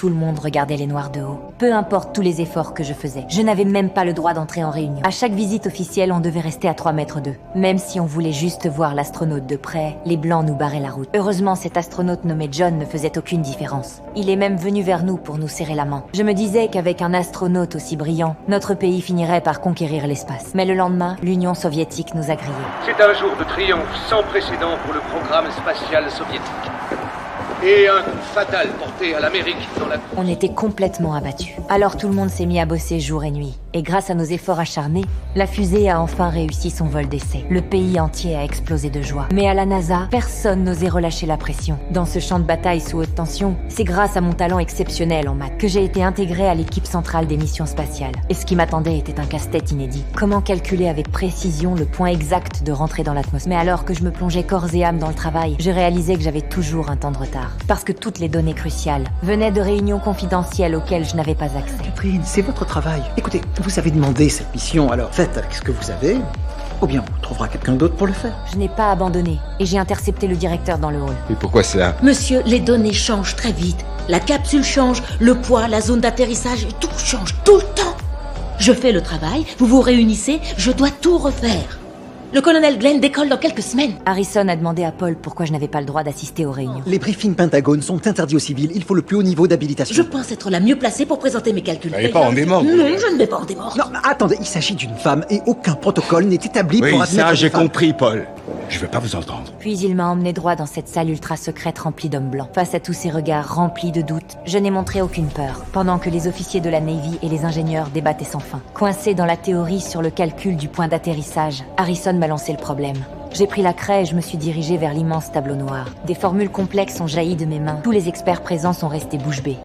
Tout le monde regardait les Noirs de haut. Peu importe tous les efforts que je faisais, je n'avais même pas le droit d'entrer en réunion. À chaque visite officielle, on devait rester à 3 mètres d'eux. Même si on voulait juste voir l'astronaute de près, les Blancs nous barraient la route. Heureusement, cet astronaute nommé John ne faisait aucune différence. Il est même venu vers nous pour nous serrer la main. Je me disais qu'avec un astronaute aussi brillant, notre pays finirait par conquérir l'espace. Mais le lendemain, l'Union soviétique nous a grillés. C'est un jour de triomphe sans précédent pour le programme spatial soviétique. Et un coup fatal porté à l'Amérique dans la... On était complètement abattus. Alors tout le monde s'est mis à bosser jour et nuit. Et grâce à nos efforts acharnés, la fusée a enfin réussi son vol d'essai. Le pays entier a explosé de joie. Mais à la NASA, personne n'osait relâcher la pression. Dans ce champ de bataille sous haute tension, c'est grâce à mon talent exceptionnel en maths que j'ai été intégré à l'équipe centrale des missions spatiales. Et ce qui m'attendait était un casse-tête inédit. Comment calculer avec précision le point exact de rentrer dans l'atmosphère? Mais alors que je me plongeais corps et âme dans le travail, je réalisais que j'avais toujours un temps de retard. Parce que toutes les données cruciales venaient de réunions confidentielles auxquelles je n'avais pas accès. Catherine, c'est votre travail. Écoutez, vous avez demandé cette mission, alors faites avec ce que vous avez, ou bien on trouvera quelqu'un d'autre pour le faire. Je n'ai pas abandonné et j'ai intercepté le directeur dans le hall. Et pourquoi ça? Monsieur, les données changent très vite. La capsule change, le poids, la zone d'atterrissage, tout change tout le temps. Je fais le travail, vous vous réunissez, je dois tout refaire. Le colonel Glenn décolle dans quelques semaines. Harrison a demandé à Paul pourquoi je n'avais pas le droit d'assister aux réunions. Les briefings Pentagone sont interdits aux civils, il faut le plus haut niveau d'habilitation. Je pense être la mieux placée pour présenter mes calculs. Elle n'est pas en démembre. Non, je ne vais pas en démordre. Non, mais attendez, il s'agit d'une femme et aucun protocole n'est établi Oui, pour admettre ça une j'ai femme. compris, Paul. Je veux pas vous entendre. Puis il m'a emmené droit dans cette salle ultra secrète remplie d'hommes blancs. Face à tous ces regards remplis de doutes, je n'ai montré aucune peur, pendant que les officiers de la Navy et les ingénieurs débattaient sans fin. Coincé dans la théorie sur le calcul du point d'atterrissage, Harrison m'a lancé le problème. J'ai pris la craie et je me suis dirigé vers l'immense tableau noir. Des formules complexes ont jailli de mes mains. Tous les experts présents sont restés bouche bée.